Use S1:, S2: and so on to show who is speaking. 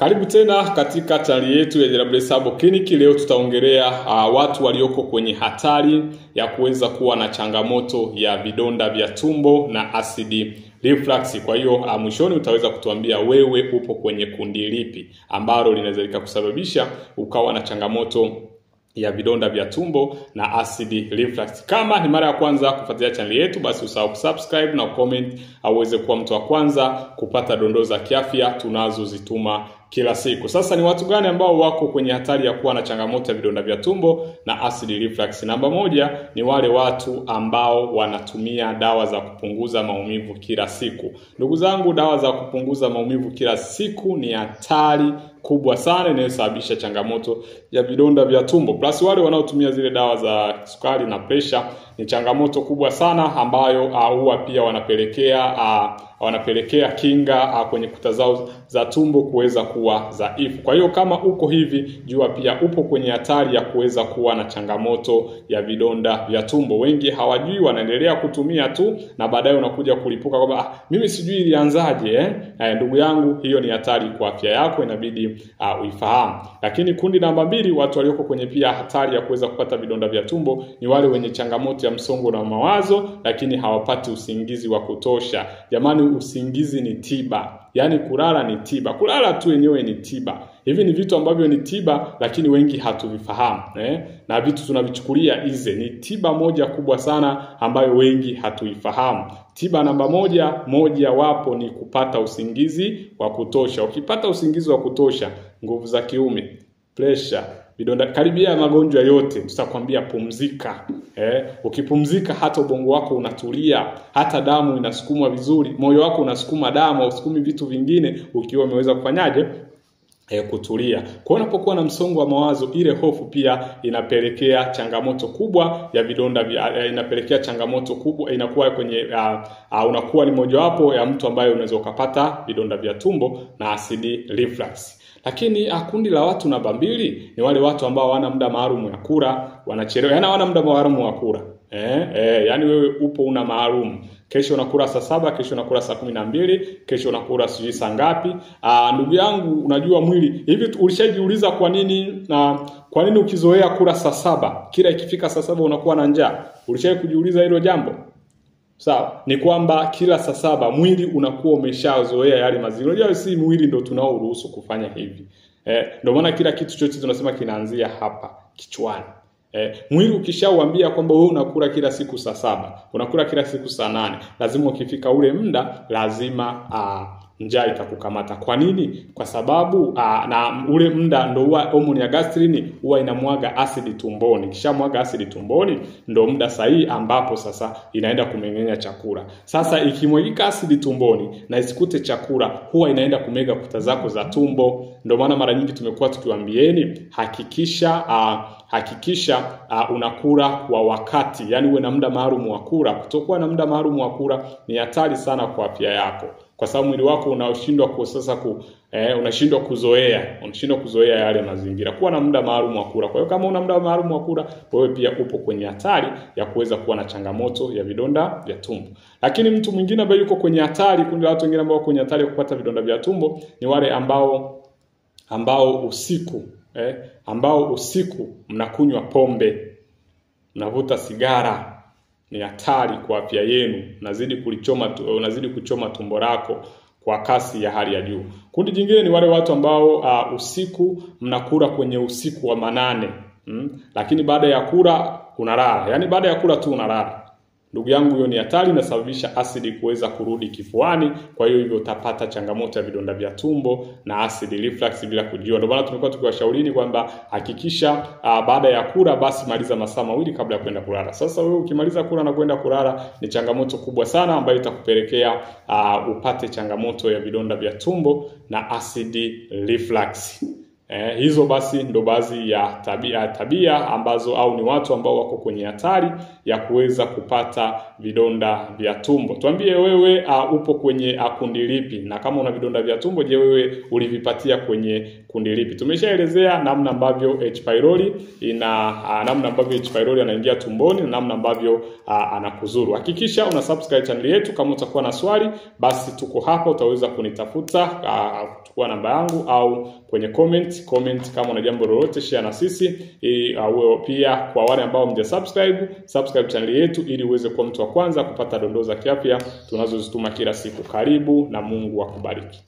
S1: Karibu tena katika channel yetu ya JW Sabo Clinic. Leo tutaongelea watu walioko kwenye hatari ya kuweza kuwa na changamoto ya vidonda vya tumbo na acid reflux. Kwa hiyo mwishoni utaweza kutuambia wewe upo kwenye kundi lipi ambalo linaweza likakusababisha ukawa na changamoto ya vidonda vya tumbo na acid reflux. Kama ni mara ya kwanza kufuatilia channel yetu, basi usahau kusubscribe na comment au uweze kuwa mtu wa kwanza kupata dondoo za kiafya tunazozituma kila siku. Sasa ni watu gani ambao wako kwenye hatari ya kuwa na changamoto ya vidonda vya tumbo na acid reflux? Namba moja ni wale watu ambao wanatumia dawa za kupunguza maumivu kila siku. Ndugu zangu, dawa za kupunguza maumivu kila siku ni hatari kubwa sana inayosababisha changamoto ya vidonda vya tumbo. Plus wale wanaotumia zile dawa za sukari na pressure ni changamoto kubwa sana ambayo huwa pia wanapelekea kinga kwenye kuta zao za tumbo kuweza kuwa dhaifu. Kwa hiyo kama uko hivi, jua pia upo kwenye hatari ya kuweza kuwa na changamoto ya vidonda vya tumbo. Wengi hawajui, wanaendelea kutumia tu na baadaye unakuja kulipuka kwamba mimi sijui ilianzaje. Ndugu yangu, hiyo ni hatari kwa afya yako, inabidi uifahamu. Lakini kundi namba 2, watu walioko kwenye pia hatari ya kuweza kupata vidonda vya tumbo ni wale wenye changamoto ya msongo na mawazo lakini hawapati usingizi wa kutosha. Jamani, usingizi ni tiba. Yaani kulala ni tiba. Kulala tu yenyewe ni tiba. Hivi ni vitu ambavyo ni tiba lakini wengi hatuvifahamu. Na vitu tunavichukulia ize. Ni tiba moja kubwa sana ambayo wengi hatuifahamu. Tiba namba moja wapo ni kupata usingizi wa kutosha. Ukipata usingizi wa kutosha, nguvu za kiume, pressure, vidonda, karibia magonjwa yote tutakwambia pumzika. Ukipumzika hata ubongo wako unatulia, hata damu inasukumwa vizuri, moyo wako unasukuma damu, usukumi vitu vingine ukiwa umeweza kufanyaje? Kutulia. Kwa unapokuwa na msongo wa mawazo, ile hofu pia inapelekea changamoto kubwa ya vidonda inapelekea changamoto kubwa, inakuwa kwenye unakuwa ni mojawapo ya mtu ambaye unaweza ukapata vidonda vya tumbo na acid reflux. Lakini kundi la watu namba 2 ni wale watu ambao hawana muda maalum wa kula, wanachelewa. Yaani hawana muda maalum wa kula. Yaani wewe upo una maalum. Kesho unakula saa 7, kesho unakula saa 12, kesho unakula sijui saa ngapi. Ndugu yangu, unajua mwili hivi, ulishajiuliza kwa nini ukizoea kula saa 7 kila ikifika saa 7 unakuwa na njaa? Ulishawahi kujiuliza hilo jambo? Sawa, ni kwamba kila saa 7 mwili unakuwa umeshazoea yale mazingira. Unajua si mwili ndio tunaoruhusu kufanya hivi. Ndio maana kila kitu chochote tunasema kinaanzia hapa kichwani. Mwili ukishauambia kwamba wewe unakula kila siku saa 7, unakula kila siku saa 8, lazima ukifika ule muda lazima njaa itakukamata. Kwa nini? Kwa sababu na ule muda ndio huwa homoni ya gastrini huwa inamwaga acid tumboni. Kisha mwaga acid tumboni ndio muda sahihi ambapo sasa inaenda kumeng'enya chakula. Sasa ikimwagika acid tumboni na isikute chakula, huwa inaenda kumega kuta zako za tumbo. Ndio maana mara nyingi tumekuwa tukiwaambieni hakikisha unakula kwa wakati. Yaani uwe na muda maalum wa kula. Kutokuwa na muda maalum wa kula ni hatari sana kwa afya yako. Kwa sababu mwili wako unashindwa unashindwa kuzoea yale mazingira. Kuwa na muda maalum wa kula. Kwa hiyo kama una muda maalum wa kula, wewe pia upo kwenye hatari ya kuweza kuwa na changamoto ya vidonda vya tumbo. Lakini mtu mwingine ambaye yuko kwenye hatari, kundi la watu wengine ambao wako kwenye hatari ya kupata vidonda vya tumbo ni wale ambao usiku mnakunywa pombe, mnavuta sigara. Ni hatari kwa afya yenu. Unazidi kuchoma tumbo lako kwa kasi ya hali ya juu. Kundi jingine ni wale watu ambao usiku mnakula kwenye usiku wa manane. Lakini baada ya kula unalala. Yaani baada ya kula tu unalala. Ndugu yangu, hiyo ni hatari, inasababisha acid kuweza kurudi kifuani. Kwa hiyo hivyo utapata changamoto ya vidonda vya tumbo na acid reflux bila kujua. Ndio maana tumekuwa tukiwashaurini kwamba hakikisha baada ya kula basi maliza masaa 2 kabla ya kwenda kulala. Sasa wewe ukimaliza kula na kwenda kulala ni changamoto kubwa sana ambayo itakupelekea upate changamoto ya vidonda vya tumbo na acid reflux. Hizo basi ndo baadhi ya tabia ambazo au ni watu ambao wako kwenye hatari ya kuweza kupata vidonda vya tumbo. Tuambie wewe upo kwenye kundi lipi, na kama una vidonda vya tumbo, je, wewe ulivipatia kwenye kundi lipi? Tumeshaelezea namna ambavyo H pylori namna ambavyo H pylori anaingia tumboni na namna ambavyo anakuzuru. Hakikisha una subscribe channel yetu. Kama utakuwa na swali, basi tuko hapa, utaweza kunitafuta kuchukua namba yangu au kwenye comment. Kama una jambo lolote share na sisi. Pia kwa wale ambao mjasubscribe, subscribe channel yetu ili uweze kuwa mtu wa kwanza kupata dondoo za kiafya tunazozituma kila siku. Karibu na Mungu akubariki.